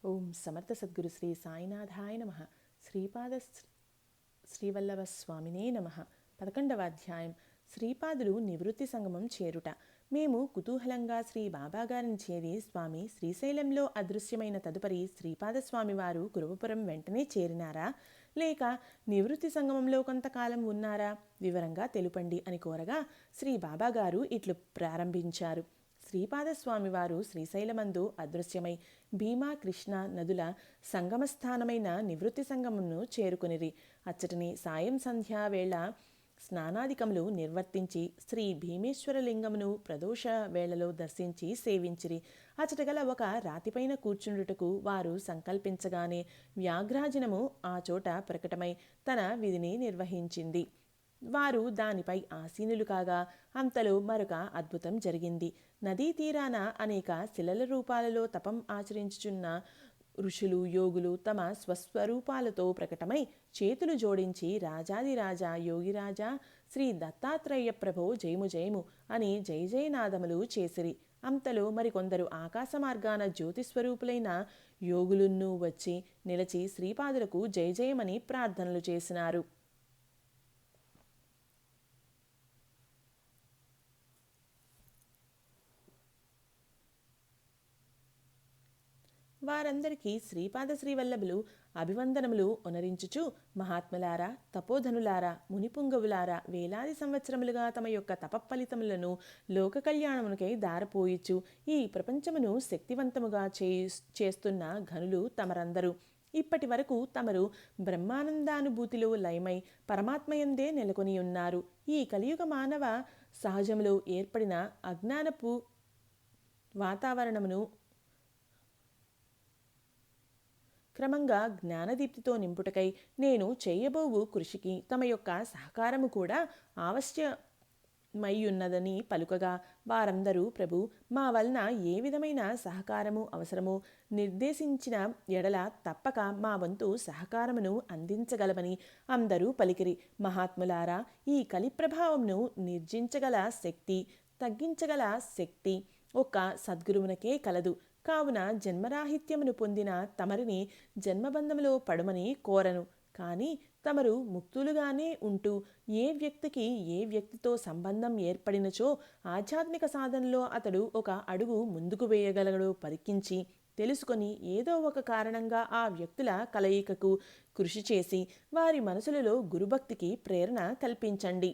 ఓం సమర్థ సద్గురు శ్రీ సాయినాథాయ నమః. శ్రీపాద శ్రీవల్లభ స్వామినే నమః. 11వ అధ్యాయం. శ్రీపాదులు నివృత్తి సంగమం చేరుట. మేము కుతూహలంగా శ్రీ బాబాగారిని చేరి, స్వామి, శ్రీశైలంలో అదృశ్యమైన తదుపరి శ్రీపాదస్వామి వారు కురువపురం వెంటనే చేరినారా, లేక నివృత్తి సంగమంలో కొంతకాలం ఉన్నారా, వివరంగా తెలుపండి అని కోరగా శ్రీ బాబాగారు ఇట్లు ప్రారంభించారు. శ్రీపాదస్వామివారు శ్రీశైలమందు అదృశ్యమై భీమా కృష్ణ నదుల సంగమస్థానమైన నివృత్తి సంగమును చేరుకునిరి. అచ్చటిని సాయం సంధ్యా వేళ స్నానాధికములు నిర్వర్తించి శ్రీ భీమేశ్వరలింగమును ప్రదోష వేళలో దర్శించి సేవించిరి. అచటగల ఒక రాతిపైన కూర్చుండుటకు వారు సంకల్పించగానే వ్యాఘ్రాజనము ఆ చోట ప్రకటమై తన విధిని నిర్వహించింది. వారు దానిపై ఆసీనులు కాగా అంతలో మరొక అద్భుతం జరిగింది. నదీ తీరాన అనేక శిలల రూపాలలో తపం ఆచరించుచున్న ఋషులు, యోగులు తమ స్వస్వరూపాలతో ప్రకటమై చేతులు జోడించి రాజాదిరాజా యోగిరాజా శ్రీ దత్తాత్రేయ ప్రభో జయము జయము అని జయ జయనాదములు చేసిరి. అంతలో మరికొందరు ఆకాశ మార్గాన జ్యోతిస్వరూపులైన యోగులున్నూ వచ్చి నిలచి శ్రీపాదులకు జయ జయమని ప్రార్థనలు చేసినారు. వారందరికీ శ్రీపాద శ్రీవల్లభులు అభివందనములు ఒనరించుచు, మహాత్ములారా, తపోధనులారా, మునిపుంగవులారా, వేలాది సంవత్సరములుగా తమ యొక్క తపఫలితములను లోక కళ్యాణమునకై దారపోయిచు ఈ ప్రపంచమును శక్తివంతముగా చేస్తున్న ఘనులు తమరందరూ. ఇప్పటి వరకు తమరు బ్రహ్మానందానుభూతిలో లయమై పరమాత్మయందే నెలకొని ఉన్నారు. ఈ కలియుగ మానవ సహజములో ఏర్పడిన అజ్ఞానపు వాతావరణమును క్రమంగా జ్ఞానదీప్తితో నింపుటకై నేను చేయబోవు కృషికి తమ యొక్క సహకారము కూడా ఆవశ్యమయ్యున్నదని పలుకగా వారందరూ, ప్రభు, మా వలన ఏ విధమైన సహకారము అవసరమో నిర్దేశించిన ఎడల తప్పక మా వంతు సహకారమును అందించగలమని అందరూ పలికిరి. మహాత్ములారా, ఈ కలి ప్రభావమును నిర్జించగల శక్తి, తగ్గించగల శక్తి ఒక్క సద్గురువునకే కలదు. కావున జన్మరాహిత్యమును పొందిన తమరిని జన్మబంధములో పడమని కోరను. కానీ తమరు ముక్తులుగానే ఉంటూ ఏ వ్యక్తికి ఏ వ్యక్తితో సంబంధం ఏర్పడినచో ఆధ్యాత్మిక సాధనలో అతడు ఒక అడుగు ముందుకు వేయగలగడో పరికించి తెలుసుకొని ఏదో ఒక కారణంగా ఆ వ్యక్తుల కలయికకు కృషి చేసి వారి మనసులలో గురుభక్తికి ప్రేరణ కల్పించండి.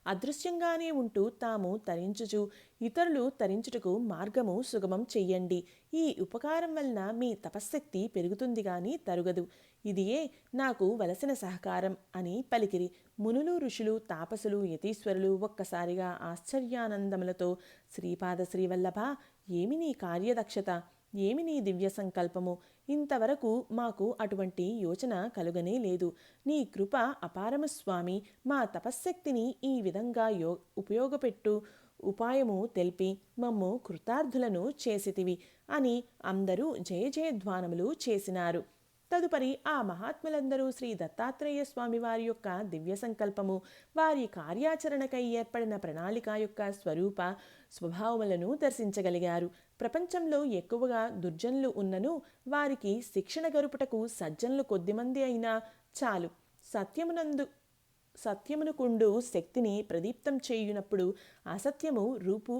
అదృశ్యంగానే ఉంటూ తాము తరించుచు ఇతరులు తరించుటకు మార్గము సుగమం చెయ్యండి. ఈ ఉపకారం వలన మీ తపశ్శక్తి పెరుగుతుంది గాని తరుగదు. ఇదియే నాకు వలసిన సహకారం అని పలికిరి. మునులు, ఋషులు, తాపసులు, యతీశ్వరులు ఒక్కసారిగా ఆశ్చర్యానందములతో, శ్రీపాద శ్రీవల్లభ, ఏమి నీ కార్యదక్షత, ఏమి నీ దివ్య సంకల్పము, ఇంతవరకు మాకు అటువంటి యోచన కలుగనే లేదు. నీ కృప అపారము స్వామి. మా తపశ్శక్తిని ఈ విధంగా ఉపయోగపెట్టు ఉపాయము తెలిపి మమ్ము కృతార్థులను చేసితివి అని అందరూ జయ జయధ్వానములు చేసినారు. తదుపరి ఆ మహాత్ములందరూ శ్రీ దత్తాత్రేయ స్వామి వారి యొక్క దివ్య సంకల్పము, వారి కార్యాచరణకై ఏర్పడిన ప్రణాళిక యొక్క స్వరూప స్వభావములను దర్శించగలిగారు. ప్రపంచంలో ఎక్కువగా దుర్జనులు ఉన్నను వారికి శిక్షణ గరుపుటకు సజ్జనులు కొద్దిమంది అయినా చాలు. సత్యమునకుండు శక్తిని ప్రదీప్తం చేయునప్పుడు అసత్యము రూపు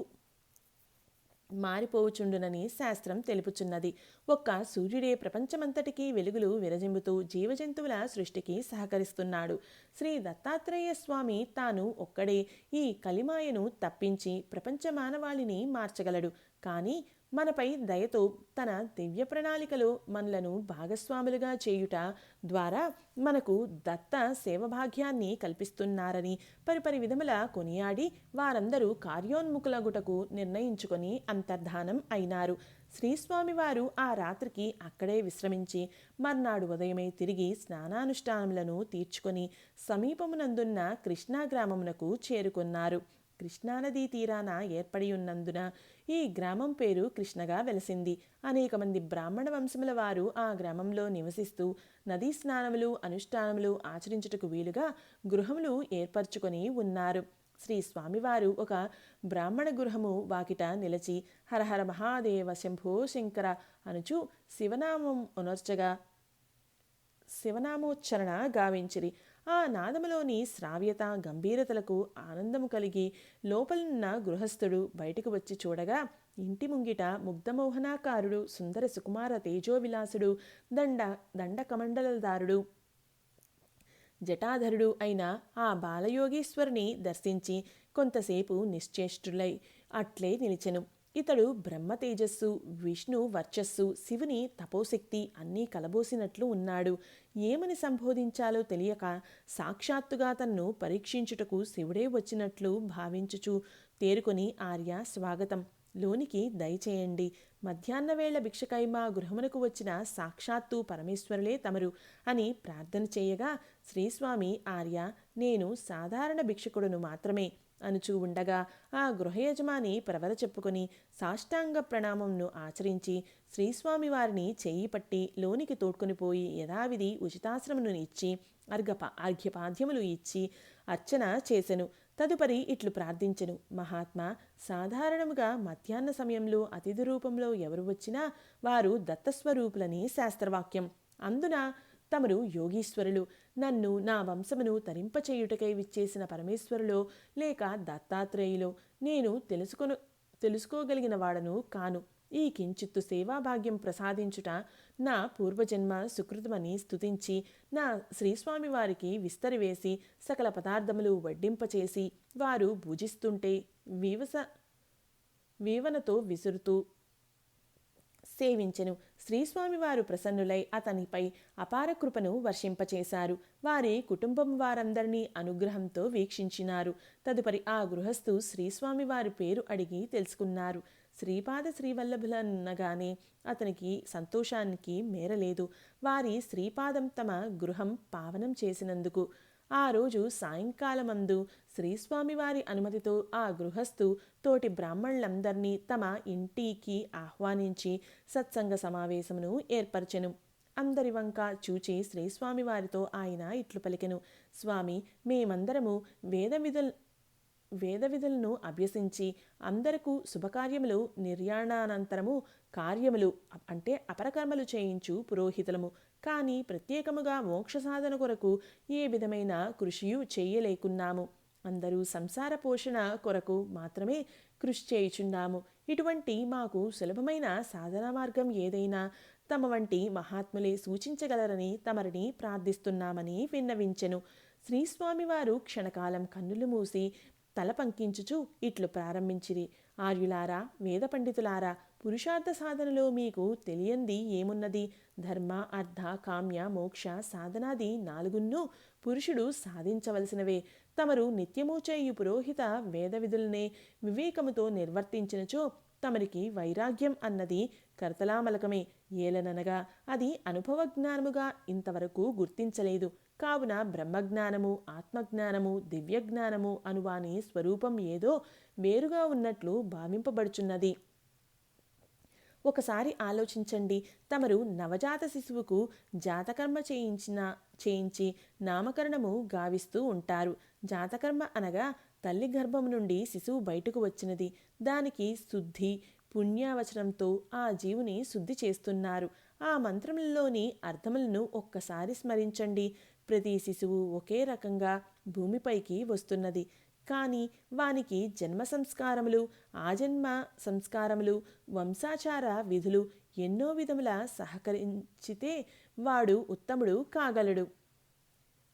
మారిపోవుచుండునని శాస్త్రం తెలుపుచున్నది. ఒక్క సూర్యుడే ప్రపంచమంతటికీ వెలుగులు విరజిమ్ముతూ జీవజంతువుల సృష్టికి సహకరిస్తున్నాడు. శ్రీ దత్తాత్రేయ స్వామి తాను ఒక్కడే ఈ కలిమాయను తప్పించి ప్రపంచ మానవాళిని మార్చగలడు. కానీ మనపై దయతో తన దివ్య ప్రణాళికలో మనలను భాగస్వాములుగా చేయుట ద్వారా మనకు దత్త సేవభాగ్యాన్ని కల్పిస్తున్నారని పరిపరి విధముల కొనియాడి వారందరూ కార్యోన్ముఖులగుటకు నిర్ణయించుకొని అంతర్ధానం అయినారు. శ్రీస్వామివారు ఆ రాత్రికి అక్కడే విశ్రమించి మర్నాడు ఉదయమే తిరిగి స్నానానుష్ఠానములను తీర్చుకొని సమీపమునందున్న కృష్ణా గ్రామమునకు చేరుకున్నారు. కృష్ణానదీ తీరాన ఏర్పడి ఉన్నందున ఈ గ్రామం పేరు కృష్ణగా వెలసింది. అనేక మంది బ్రాహ్మణ వంశముల వారు ఆ గ్రామంలో నివసిస్తూ నదీ స్నానములు, అనుష్ఠానములు ఆచరించుటకు వీలుగా గృహములు ఏర్పరచుకొని ఉన్నారు. శ్రీ స్వామివారు ఒక బ్రాహ్మణ గృహము వాకిట నిలిచి హరహర మహాదేవ శంభో శంకర అనుచు శివనామోచ్చరణ గావించిరి. ఆ నాదములోని శ్రావ్యత గంభీరతలకు ఆనందము కలిగి లోపలున్న గృహస్థుడు బయటకు వచ్చి చూడగా ఇంటి ముంగిట ముగ్ధమోహనాకారుడు సుందర సుకుమార తేజోవిలాసుడు దండకమండలదారుడు జటాధరుడు అయిన ఆ బాలయోగీశ్వరుని దర్శించి కొంతసేపు నిశ్చేష్టులై అట్లే నిలిచెను. ఇతడు బ్రహ్మ తేజస్సు, విష్ణు వర్చస్సు, శివుని తపోశక్తి అన్నీ కలబోసినట్లు ఉన్నాడు. ఏమని సంబోధించాలో తెలియక సాక్షాత్తుగా తన్ను పరీక్షించుటకు శివుడే వచ్చినట్లు భావించుచు తేరుకొని ఆర్య స్వాగతం, లోనికి దయచేయండి. మధ్యాహ్నవేళ భిక్షకై మా గృహమునకు వచ్చిన సాక్షాత్తు పరమేశ్వరులే తమరు అని ప్రార్థన చేయగా శ్రీస్వామి ఆర్య, నేను సాధారణ భిక్షకుడును మాత్రమే అనుచూ ఉండగా ఆ గృహయజమాని ప్రవర చెప్పుకొని సాష్టాంగ ప్రణామంను ఆచరించి శ్రీస్వామి వారిని చేయి పట్టి లోనికి తోడ్కొని పోయి యథావిధి ఉచితాశ్రమను ఇచ్చి అర్ఘ్యపాద్యములు ఇచ్చి అర్చన చేసెను. తదుపరి ఇట్లు ప్రార్థించెను. మహాత్మా, సాధారణముగా మధ్యాహ్న సమయంలో అతిథి రూపంలో ఎవరు వచ్చినా వారు దత్తస్వరూపులని శాస్త్రవాక్యం. అందున తమరు యోగీశ్వరులు. నన్ను నా వంశమును తరింపచేయుటకై విచ్చేసిన పరమేశ్వరులో లేక దత్తాత్రేయులో నేను తెలుసుకోగలిగిన వాడను కాను. ఈ కించిత్తు సేవాభాగ్యం ప్రసాదించుట నా పూర్వజన్మ సుకృతమని స్తుతించి నా శ్రీస్వామి వారికి విస్తరివేసి సకల పదార్థములు వడ్డింపచేసి వారు భుజిస్తుంటే వీవనతో విసురుతూ సేవించెను. శ్రీస్వామివారు ప్రసన్నులై అతనిపై అపార కృపను వర్షింపచేశారు. వారి కుటుంబం వారందరినీ అనుగ్రహంతో వీక్షించినారు. తదుపరి ఆ గృహస్థు శ్రీస్వామివారి పేరు అడిగి తెలుసుకున్నారు. శ్రీపాద శ్రీవల్లభులనగానే అతనికి సంతోషానికి మేరలేదు. వారి శ్రీపాదం తమ గృహం పావనం చేసినందుకు. ఆ రోజు సాయంకాలమందు శ్రీస్వామివారి అనుమతితో ఆ గృహస్థు తోటి బ్రాహ్మణులందరినీ తమ ఇంటికి ఆహ్వానించి సత్సంగ సమావేశమును ఏర్పరచెను. అందరి వంక చూచి శ్రీస్వామివారితో ఆయన ఇట్లు పలికెను. స్వామి, మేమందరము వేద విధులను అభ్యసించి అందరకు శుభకార్యములు నిర్యాణానంతరము కార్యములు అంటే అపరకర్మలు చేయించు పురోహితులము. కానీ ప్రత్యేకముగా మోక్ష సాధన కొరకు ఏ విధమైన కృషియు చేయలేకున్నాము. అందరూ సంసార పోషణ కొరకు మాత్రమే కృషి చేయుచున్నాము. ఇటువంటి మాకు సులభమైన సాధన మార్గం ఏదైనా తమ వంటి మహాత్ములే సూచించగలరని తమరిని ప్రార్థిస్తున్నామని విన్నవించెను. శ్రీస్వామివారు క్షణకాలం కన్నులు మూసి తల పంకించుచు ఇట్లు ప్రారంభించిరి. ఆర్యులారా, వేద పండితులారా, పురుషార్థ సాధనలో మీకు తెలియంది ఏమున్నది? ధర్మ, అర్థ, కామ్య, మోక్ష సాధనాది నాలుగున్నూ పురుషుడు సాధించవలసినవే. తమరు నిత్యము చేయు పురోహిత వేద విధులనే వివేకముతో నిర్వర్తించినచో తమరికి వైరాగ్యం అన్నది కర్తలామలకమే. ఏలననగా అది అనుభవజ్ఞానముగా ఇంతవరకు గుర్తించలేదు. కావున బ్రహ్మజ్ఞానము, ఆత్మజ్ఞానము, దివ్యజ్ఞానము అనువాని స్వరూపం ఏదో వేరుగా ఉన్నట్లు భావింపబడుచున్నది. ఒకసారి ఆలోచించండి. తమరు నవజాత శిశువుకు జాతకర్మ చేయించి నామకరణము గావిస్తూ ఉంటారు. జాతకర్మ అనగా తల్లి గర్భం నుండి శిశువు బయటకు వచ్చినది. దానికి శుద్ధి పుణ్యవచనంతో ఆ జీవుని శుద్ధి చేస్తున్నారు. ఆ మంత్రములలోని అర్థములను ఒక్కసారి స్మరించండి. ప్రతి శిశువు ఒకే రకంగా భూమిపైకి వస్తున్నది. కానీ వానికి జన్మ సంస్కారములు, ఆజన్మ సంస్కారములు, వంశాచార విధులు ఎన్నో విధముల సహకరించితే వాడు ఉత్తముడు కాగలడు.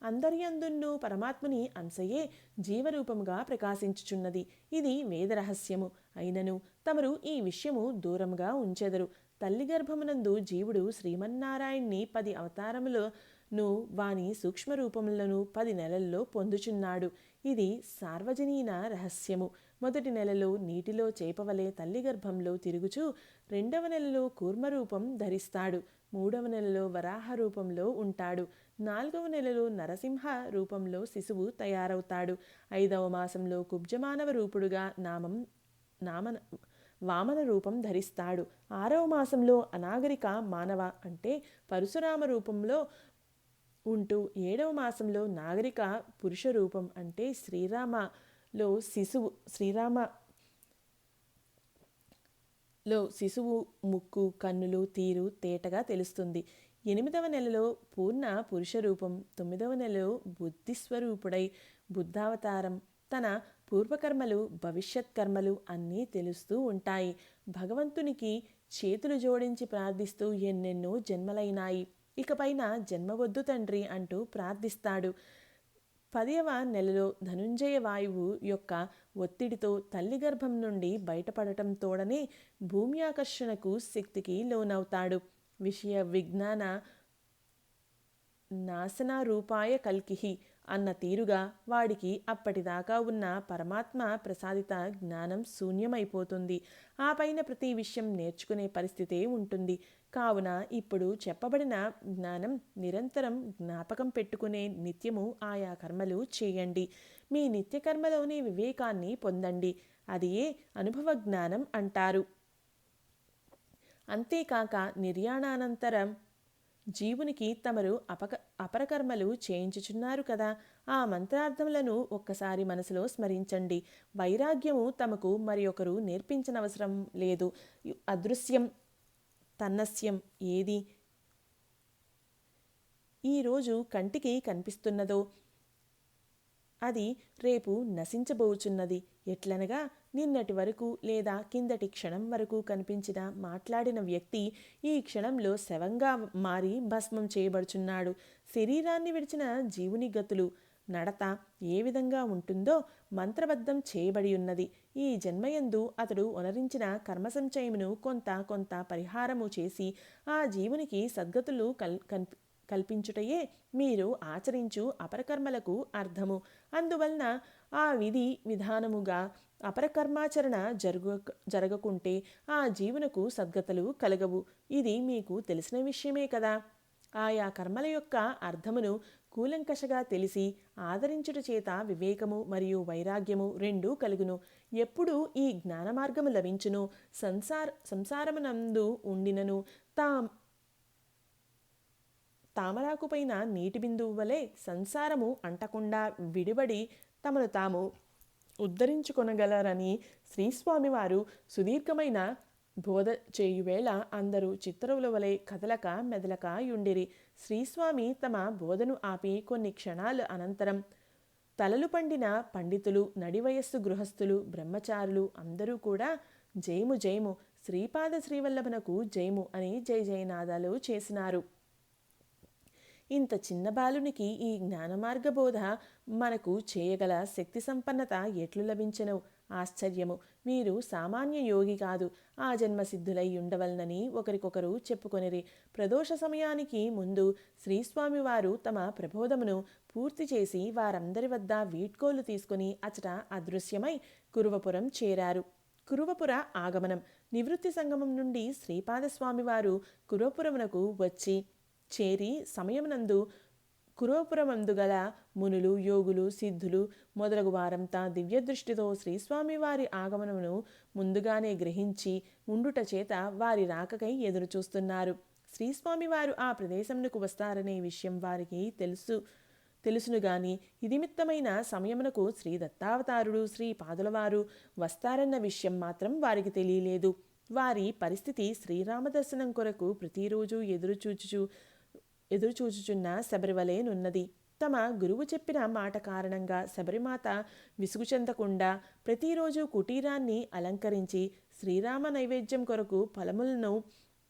అందరియందున్నూ పరమాత్ముని అంశయే జీవరూపముగా ప్రకాశించుచున్నది. ఇది వేదరహస్యము అయినను తమరు ఈ విషయము దూరముగా ఉంచెదరు. తల్లి గర్భమునందు జీవుడు శ్రీమన్నారాయణ్ణి 10 అవతారములను వాని సూక్ష్మరూపములను 10 నెలల్లో పొందుచున్నాడు. ఇది సార్వజనీన రహస్యము. మొదటి నెలలో నీటిలో చేపవలే తల్లి గర్భంలో తిరుగుచూ 2వ నెలలో కూర్మరూపం ధరిస్తాడు. 3వ నెలలో వరాహ రూపంలో ఉంటాడు. 4వ నెలలో నరసింహ రూపంలో శిశువు తయారవుతాడు. 5వ మాసంలో కుబ్జమానవ రూపుడుగా వామన రూపం ధరిస్తాడు. 6వ మాసంలో అనాగరిక మానవ అంటే పరశురామ రూపంలో ఉంటూ 7వ మాసంలో నాగరిక పురుష రూపం అంటే శ్రీరామ లో శిశువు శిశువు ముక్కు, కన్నులు, తీరు తేటగా తెలుస్తుంది. 8వ నెలలో పూర్ణ పురుష రూపం, 9వ నెలలో బుద్ధిస్వరూపుడై బుద్ధావతారం, తన పూర్వకర్మలు, భవిష్యత్ కర్మలు అన్నీ తెలుస్తూ ఉంటాయి. భగవంతునికి చేతులు జోడించి ప్రార్థిస్తూ ఎన్నెన్నో జన్మలైనాయి, ఇకపైన జన్మ వద్దు తండ్రి అంటూ ప్రార్థిస్తాడు. 10వ నెలలో ధనుంజయ వాయువు యొక్క ఒత్తిడితో తల్లి గర్భం నుండి బయటపడటం తోడనే భూమి ఆకర్షణకు శక్తికి లోనవుతాడు. విషయ విజ్ఞాన నాశనారూపాయ కల్కిహి అన్న తీరుగా వాడికి అప్పటిదాకా ఉన్న పరమాత్మ ప్రసాదిత జ్ఞానం శూన్యమైపోతుంది. ఆ పైన ప్రతి విషయం నేర్చుకునే పరిస్థితే ఉంటుంది. కావున ఇప్పుడు చెప్పబడిన జ్ఞానం నిరంతరం జ్ఞాపకం పెట్టుకునే నిత్యము ఆయా కర్మలు చేయండి. మీ నిత్యకర్మలోని వివేకాన్ని పొందండి. అదియే అనుభవ జ్ఞానం అంటారు. అంతేకాక నిర్యాణానంతరం జీవునికి తమరు అపరకర్మలు చేయించుచున్నారు కదా, ఆ మంత్రార్థములను ఒక్కసారి మనసులో స్మరించండి. వైరాగ్యము తమకు మరి ఒకరు నేర్పించనవసరం లేదు. అదృశ్యం తన్నస్యం ఏది ఈరోజు కంటికి కనిపిస్తున్నదో అది రేపు నశించబోచున్నది. ఎట్లనగా నిన్నటి వరకు లేదా కిందటి క్షణం వరకు కనిపించిన మాట్లాడిన వ్యక్తి ఈ క్షణంలో శవంగా మారి భస్మం చేయబడుచున్నాడు. శరీరాన్ని విడిచిన జీవుని గతులు నడత ఏ విధంగా ఉంటుందో మంత్రబద్ధం చేయబడి ఉన్నది. ఈ జన్మయందు అతడు ఒనరించిన కర్మసంచయమును కొంత పరిహారము చేసి ఆ జీవునికి సద్గతులు కల్పించుటయే మీరు ఆచరించు అపరకర్మలకు అర్థము. అందువలన ఆ విధి విధానముగా అపరకర్మాచరణ జరగకుంటే ఆ జీవునకు సద్గతులు కలగవు. ఇది మీకు తెలిసిన విషయమే కదా. ఆయా కర్మల యొక్క అర్థమును కూలంకషగా తెలిసి ఆదరించుట చేత వివేకము మరియు వైరాగ్యము రెండూ కలుగును. ఎప్పుడు ఈ జ్ఞాన మార్గము లభించును సంసారమునందు ఉండినను తామరాకుపైన నీటి బిందువు వలె సంసారము అంటకుండా విడిబడి తమను తాము ఉద్ధరించుకొనగలరని శ్రీస్వామివారు సుదీర్ఘమైన బోధ చేయువేళ అందరూ చిత్తరువుల వలె కదలక మెదలక యుండిరి. శ్రీస్వామి తమ బోధను ఆపి కొన్ని క్షణాల అనంతరం తలలు పండిన పండితులు, నడివయస్సు గృహస్థులు, బ్రహ్మచారులు అందరూ కూడా జయము జయము, శ్రీపాద శ్రీవల్లభనకు జయము అని జయ జయనాదాలు చేసినారు. ఇంత చిన్న బాలునికి ఈ జ్ఞానమార్గ బోధ మనకు చేయగల శక్తి సంపన్నత ఎట్లు లభించెను? ఆశ్చర్యము. మీరు సామాన్య యోగి కాదు, ఆ జన్మసిద్ధులై ఉండవలనని ఒకరికొకరు చెప్పుకొనిరి. ప్రదోష సమయానికి ముందు శ్రీస్వామివారు తమ ప్రబోధమును పూర్తి చేసి వారందరి వద్ద వీడ్కోలు తీసుకుని అచట అదృశ్యమై కురువపురం చేరారు. కురువపుర ఆగమనం. నివృత్తి సంగమం నుండి శ్రీపాదస్వామివారు కురువపురమునకు వచ్చి చేరి సమయమునందు కురువపురమందు గల మునులు, యోగులు, సిద్ధులు మొదలగు వారంతా దివ్యదృష్టితో శ్రీస్వామివారి ఆగమనమును ముందుగానే గ్రహించి ఉండుట చేత వారి రాకకై ఎదురుచూస్తున్నారు. శ్రీస్వామివారు ఆ ప్రదేశమునకు వస్తారనే విషయం వారికి తెలుసును గాని ఇదిమిత్తమైన సమయమునకు శ్రీ దత్తావతారుడు శ్రీపాదులవారు వస్తారన్న విషయం మాత్రం వారికి తెలియలేదు. వారి పరిస్థితి శ్రీరామదర్శనం కొరకు ప్రతిరోజు ఎదురుచూచుచున్న శబరివలేనున్నది. తమ గురువు చెప్పిన మాట కారణంగా శబరిమాత విసుగు చెందకుండా ప్రతిరోజు కుటీరాన్ని అలంకరించి శ్రీరామ నైవేద్యం కొరకు ఫలములను,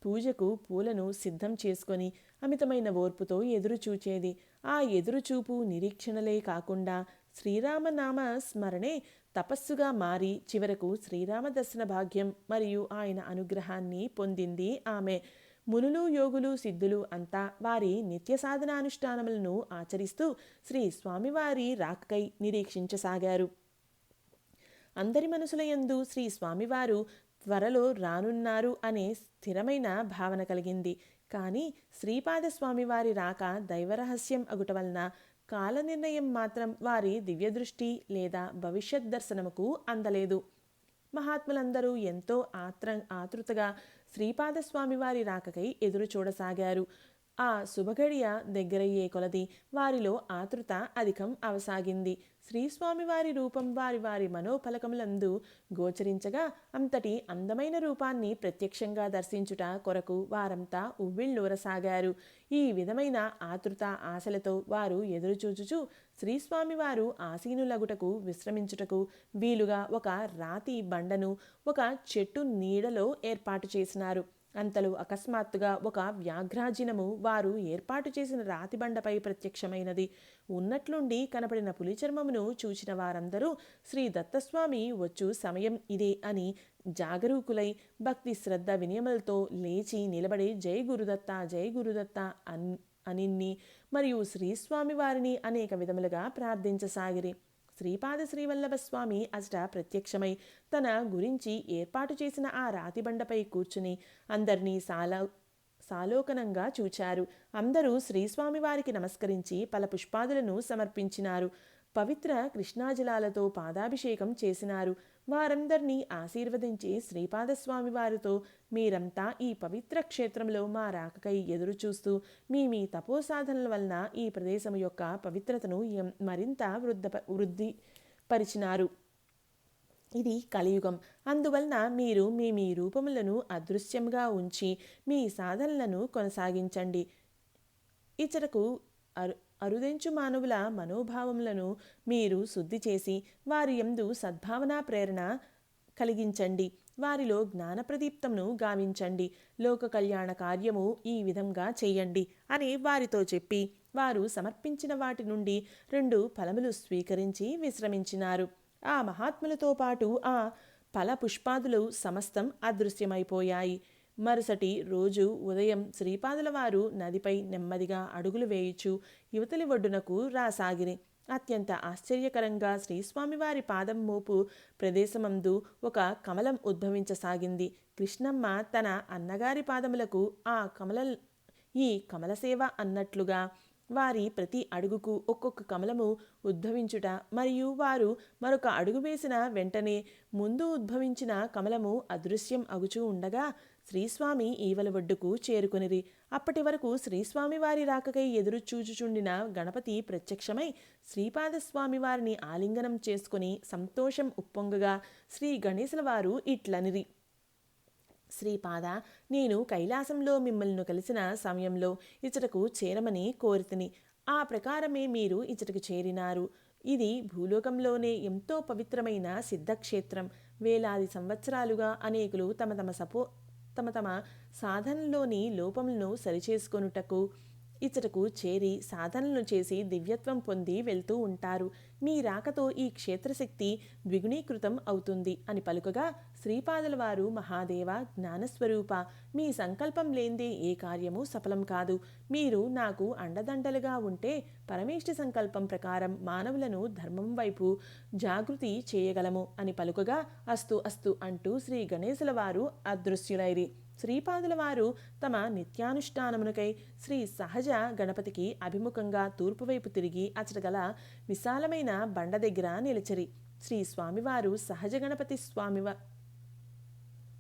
పూజకు పూలను సిద్ధం చేసుకొని అమితమైన ఓర్పుతో ఎదురుచూచేది. ఆ ఎదురుచూపు నిరీక్షణలే కాకుండా శ్రీరామనామ స్మరణే తపస్సుగా మారి చివరకు శ్రీరామ దర్శన భాగ్యం మరియు ఆయన అనుగ్రహాన్ని పొందింది ఆమె. మునులు, యోగులు, సిద్ధులు అంతా వారి నిత్య సాధనానుష్ఠానములను ఆచరిస్తూ శ్రీ స్వామివారి రాకకై నిరీక్షించసాగారు. అందరి మనసుల యందు శ్రీ స్వామివారు త్వరలో రానున్నారు అనే స్థిరమైన భావన కలిగింది. కానీ శ్రీపాదస్వామివారి రాక దైవరహస్యం అగుట వలన కాల నిర్ణయం మాత్రం వారి దివ్యదృష్టి లేదా భవిష్యత్ దర్శనముకు అందలేదు. మహాత్ములందరూ ఎంతో ఆతృతగా శ్రీపాదస్వామివారి రాకకై ఎదురు చూడసాగారు. ఆ శుభగడియ దగ్గరయ్యే కొలది వారిలో ఆతృత అధికం అవసాగింది. శ్రీస్వామివారి రూపం వారి వారి మనోఫలకములందు గోచరించగా అంతటి అందమైన రూపాన్ని ప్రత్యక్షంగా దర్శించుట కొరకు వారంతా ఉవ్విళ్ళూరసాగారు. ఈ విధమైన ఆతృత ఆశలతో వారు ఎదురుచూచుచు శ్రీస్వామివారు ఆసీనులగుటకు విశ్రమించుటకు వీలుగా ఒక రాతి బండను ఒక చెట్టు నీడలో ఏర్పాటు చేసినారు. అంతలో అకస్మాత్తుగా ఒక వ్యాఘ్రాజినము వారు ఏర్పాటు చేసిన రాతిబండపై ప్రత్యక్షమైనది. ఉన్నట్లుండి కనపడిన పులి చర్మమును చూచిన వారందరూ శ్రీ దత్తస్వామి వచ్చు సమయం ఇదే అని జాగరూకులై భక్తి శ్రద్ధ వినయములతో లేచి నిలబడి జై గురుదత్త జై గురుదత్త అనిన్ని మరియు శ్రీస్వామి వారిని అనేక విధములుగా ప్రార్థించసాగిరి. శ్రీపాద శ్రీవల్లభ స్వామి అచట ప్రత్యక్షమై తన గురించి ఏర్పాటు చేసిన ఆ రాతిబండపై కూర్చుని అందరినీ సాలోకనంగా చూచారు. అందరూ శ్రీస్వామి వారికి నమస్కరించి పల పుష్పాదులను సమర్పించినారు. పవిత్ర కృష్ణాజలాలతో పాదాభిషేకం చేసినారు. వారందరినీ ఆశీర్వదించి శ్రీపాదస్వామి వారితో మీరంతా ఈ పవిత్ర క్షేత్రంలో మా రాకకై ఎదురు చూస్తూ మీ తపోసాధనల వలన ఈ ప్రదేశం యొక్క పవిత్రతను మరింత వృద్ధిపరిచినారు. ఇది కలియుగం. అందువలన మీరు మీ రూపములను అదృశ్యంగా ఉంచి మీ సాధనలను కొనసాగించండి. ఇతరకు అరుదెంచు మానవుల మనోభావములను మీరు శుద్ధి చేసి వారి యందు సద్భావన ప్రేరణ కలిగించండి. వారిలో జ్ఞానప్రదీప్తమును గావించండి. లోక కళ్యాణ కార్యము ఈ విధంగా చేయండి అని వారితో చెప్పి వారు సమర్పించిన వాటి నుండి 2 ఫలములు స్వీకరించి విశ్రమించినారు. ఆ మహాత్ములతో పాటు ఆ ఫల పుష్పాదులు సమస్తం అదృశ్యమైపోయాయి. మరుసటి రోజు ఉదయం శ్రీపాదుల వారు నదిపై నెమ్మదిగా అడుగులు వేయుచు యువతలి ఒడ్డునకు రాసాగిరి. అత్యంత ఆశ్చర్యకరంగా శ్రీస్వామివారి పాదం మోపు ప్రదేశమందు ఒక కమలం ఉద్భవించసాగింది. కృష్ణమ్మ తన అన్నగారి పాదములకు ఈ కమలసేవ అన్నట్లుగా వారి ప్రతి అడుగుకు ఒక్కొక్క కమలము ఉద్భవించుట మరియు వారు మరొక అడుగు వేసిన వెంటనే ముందు ఉద్భవించిన కమలము అదృశ్యం అగుచూ ఉండగా శ్రీస్వామి ఈవల ఒడ్డుకు చేరుకొనిరి. అప్పటి వరకు శ్రీస్వామి వారి రాకకై ఎదురు చూచుచుండిన గణపతి ప్రత్యక్షమై శ్రీపాదస్వామి వారిని ఆలింగనం చేసుకుని సంతోషం ఉప్పొంగగా శ్రీ గణేశుల వారు ఇట్లనిరి: శ్రీపాద, నేను కైలాసంలో మిమ్మల్ని కలిసిన సమయంలో ఇచటకు చేరమని కోరితిని. ఆ ప్రకారమే మీరు ఇచటకు చేరినారు. ఇది భూలోకంలోనే ఎంతో పవిత్రమైన సిద్ధక్షేత్రం. వేలాది సంవత్సరాలుగా అనేకులు తమ తమ సాధనలోని లోపములను సరిచేసుకొనుటకు ఇచ్చటకు చేరి సాధనలు చేసి దివ్యత్వం పొంది వెళ్తూ ఉంటారు. మీ రాకతో ఈ క్షేత్రశక్తి ద్విగుణీకృతం అవుతుంది అని పలుకగా శ్రీపాదుల వారు, మహాదేవ, జ్ఞానస్వరూప, మీ సంకల్పం లేందే ఏ కార్యము సఫలం కాదు. మీరు నాకు అండదండలుగా ఉంటే పరమేష్ఠి సంకల్పం ప్రకారం మానవులను ధర్మం వైపు జాగృతి చేయగలము అని పలుకగా అస్తు అస్తు అంటూ శ్రీ గణేశుల వారు అదృశ్యులైరి. శ్రీపాదుల వారు తమ నిత్యానుష్ఠానమునకై శ్రీ సహజ గణపతికి అభిముఖంగా తూర్పువైపు తిరిగి అచటగల విశాలమైన బండ దగ్గర నిలిచిరి. శ్రీ స్వామివారు సహజ గణపతి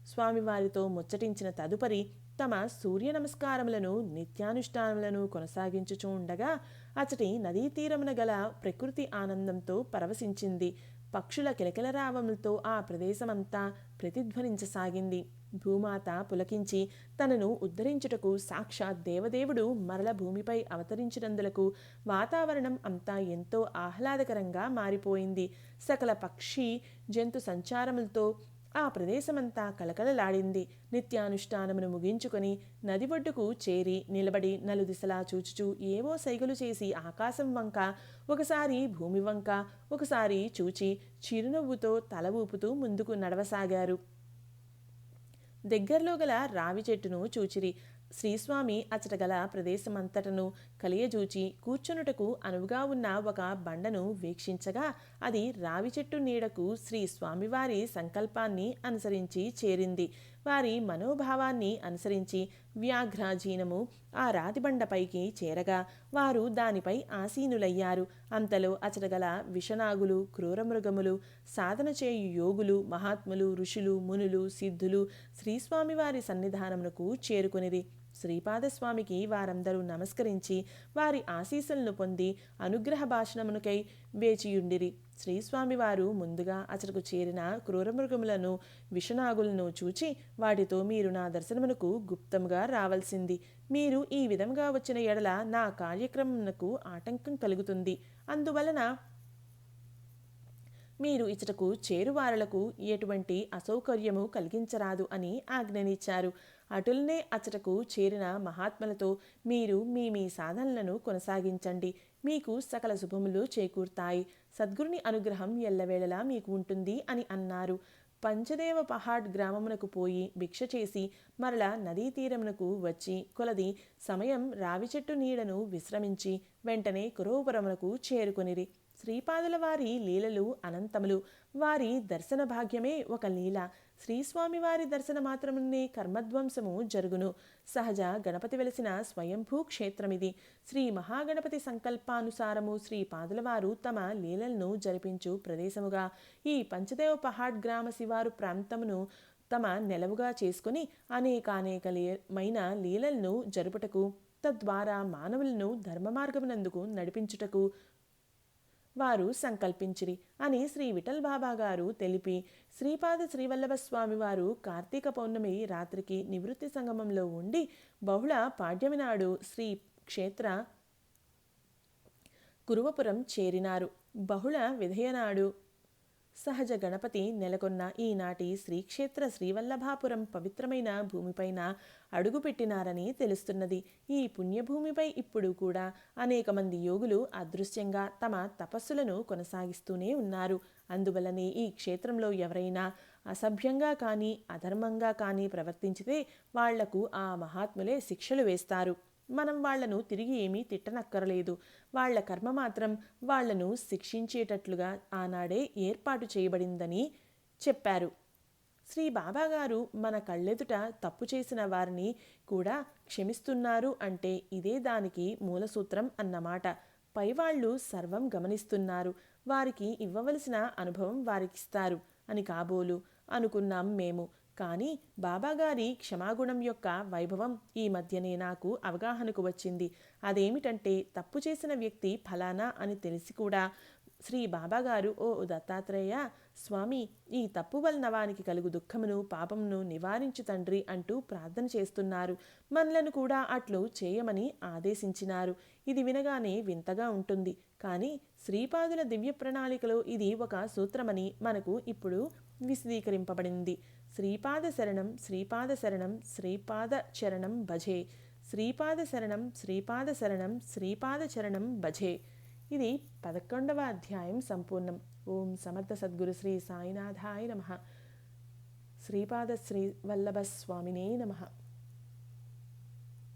స్వామివారితో ముచ్చటించిన తదుపరి తమ సూర్య నమస్కారములను నిత్యానుష్ఠానములను కొనసాగించుచూ ఉండగా అచటి నదీ తీరమున గల ప్రకృతి ఆనందంతో పరవశించింది. పక్షుల కిలకిలరావములతో ఆ ప్రదేశమంతా ప్రతిధ్వనించసాగింది. భూమాత పులకించి తనను ఉద్ధరించుటకు సాక్షాత్ దేవదేవుడు మరల భూమిపై అవతరించినందులకు వాతావరణం అంతా ఎంతో ఆహ్లాదకరంగా మారిపోయింది. సకల పక్షి జంతు సంచారములతో ఆ ప్రదేశమంతా కలకలలాడింది. నిత్యానుష్ఠానమును ముగించుకొని నది ఒడ్డుకు చేరి నిలబడి నలుదిశలా చూచుచూ ఏవో సైగలు చేసి ఆకాశం వంక, ఒకసారి భూమి వంక, ఒకసారి చూచి చిరునవ్వుతో తల ఊపుతూ ముందుకు నడవసాగారు. దగ్గరలో గల రావి చెట్టును చూచిరి. శ్రీస్వామి అచటగల ప్రదేశమంతటను కలియజూచి కూర్చునుటకు అనువుగా ఉన్న ఒక బండను వీక్షించగా అది రావి చెట్టు నీడకు శ్రీ స్వామివారి సంకల్పాన్ని అనుసరించి చేరింది. వారి మనోభావాన్ని అనుసరించి వ్యాఘ్రాజీనము ఆ రాతిబండపైకి చేరగా వారు దానిపై ఆసీనులయ్యారు. అంతలో అచటగల విషనాగులు, క్రూరమృగములు, సాధన చేయు యోగులు, మహాత్ములు, ఋషులు, మునులు, సిద్ధులు శ్రీస్వామివారి సన్నిధానమునకు చేరుకొనిరి. శ్రీపాదస్వామికి వారందరూ నమస్కరించి వారి ఆశీస్సులను పొంది అనుగ్రహ భాషణమునకై వేచియుండిరి. శ్రీస్వామివారు ముందుగా అచటకు చేరిన క్రూరమృగములను విషనాగులను చూచి, వాటితో మీరు నా దర్శనమునకు గుప్తముగా రావలసింది. మీరు ఈ విధంగా వచ్చిన ఎడల నా కార్యక్రమమునకు ఆటంకం కలుగుతుంది. అందువలన మీరు ఇచ్చటకు చేరువారలకు ఎటువంటి అసౌకర్యము కలిగించరాదు అని ఆజ్ఞనిచ్చారు. అటులనే అచ్చటకు చేరిన మహాత్ములతో మీరు మీ సాధనలను కొనసాగించండి. మీకు సకల శుభములు చేకూరుతాయి. సద్గురుని అనుగ్రహం ఎల్లవేళలా మీకు ఉంటుంది అని అన్నారు. పంచదేవ పహాడ్ గ్రామమునకు పోయి భిక్ష చేసి మరల నదీ తీరమునకు వచ్చి కొలది సమయం రావి చెట్టు నీడను విశ్రమించి వెంటనే కురోపురమునకు చేరుకొనిరి. శ్రీపాదుల వారి లీలలు అనంతములు. వారి దర్శన భాగ్యమే ఒక లీల. శ్రీస్వామి వారి దర్శన మాత్రమునే కర్మధ్వంసము జరుగును. సహజ గణపతి వెలిసిన స్వయంభూ క్షేత్రమిది. శ్రీ మహాగణపతి సంకల్పానుసారము శ్రీపాదుల వారు తమ లీలలను జరిపించు ప్రదేశముగా ఈ పంచదేవ పహాడ్ గ్రామ శివారు ప్రాంతమును తమ నెలవుగా చేసుకుని అనేకానేకమైన లీలలను జరుపుటకు, తద్వారా మానవులను ధర్మ మార్గమునందుకు నడిపించుటకు వారు సంకల్పించిరి అని శ్రీ విఠల్ బాబా గారు తెలిపి, శ్రీపాద శ్రీవల్లభ స్వామి వారు కార్తీక పౌర్ణమి రాత్రికి నివృత్తి సంగమంలో ఉండి బహుళ పాడ్యమి నాడు శ్రీ క్షేత్ర కురువపురం చేరినారు. బహుళ విధేయనాడు సహజ గణపతి నెలకొన్న ఈనాటి శ్రీక్షేత్ర శ్రీవల్లభాపురం పవిత్రమైన భూమిపైన అడుగుపెట్టినారని తెలుస్తున్నది. ఈ పుణ్యభూమిపై ఇప్పుడు కూడా అనేక మంది యోగులు అదృశ్యంగా తమ తపస్సులను కొనసాగిస్తూనే ఉన్నారు. అందువల్లనే ఈ క్షేత్రంలో ఎవరైనా అసభ్యంగా కానీ అధర్మంగా కానీ ప్రవర్తించితే వాళ్లకు ఆ మహాత్ములే శిక్షలు వేస్తారు. మనం వాళ్లను తిరిగి ఏమీ తిట్టనక్కరలేదు. వాళ్ల కర్మ మాత్రం వాళ్లను శిక్షించేటట్లుగా ఆనాడే ఏర్పాటు చేయబడిందని చెప్పారు. శ్రీ బాబాగారు మన కళ్ళెదుట తప్పు చేసిన వారిని కూడా క్షమిస్తున్నారు అంటే ఇదే దానికి మూలసూత్రం అన్నమాట. పైవాళ్లు సర్వం గమనిస్తున్నారు. వారికి ఇవ్వవలసిన అనుభవం వారికిస్తారు అని కాబోలు అనుకున్నాం మేము. కానీ బాబాగారి క్షమాగుణం యొక్క వైభవం ఈ మధ్యనే నాకు అవగాహనకు వచ్చింది. అదేమిటంటే తప్పు చేసిన వ్యక్తి ఫలానా అని తెలిసి కూడా శ్రీ బాబాగారు, ఓ దత్తాత్రేయ స్వామి, ఈ తప్పు వలన వానికి కలుగు దుఃఖమును పాపమును నివారించు తండ్రి అంటూ ప్రార్థన చేస్తున్నారు. మనలను కూడా అట్లు చేయమని ఆదేశించినారు. ఇది వినగానే వింతగా ఉంటుంది. కానీ శ్రీపాదుల దివ్య ప్రణాళికలో ఇది ఒక సూత్రమని మనకు ఇప్పుడు విశదీకరింపబడింది. శ్రీపాద శరణం శ్రీపాద శరణం శ్రీపాద చరణం భజే, శ్రీపాద శరణం శ్రీపాద శరణం శ్రీపాద చరణం భజే. ఇది 11వ అధ్యాయం సంపూర్ణం. ఓం సమర్థ సద్గురు శ్రీ సాయినాథాయ నమః. శ్రీపాద శ్రీ వల్లభ స్వామినే నమః.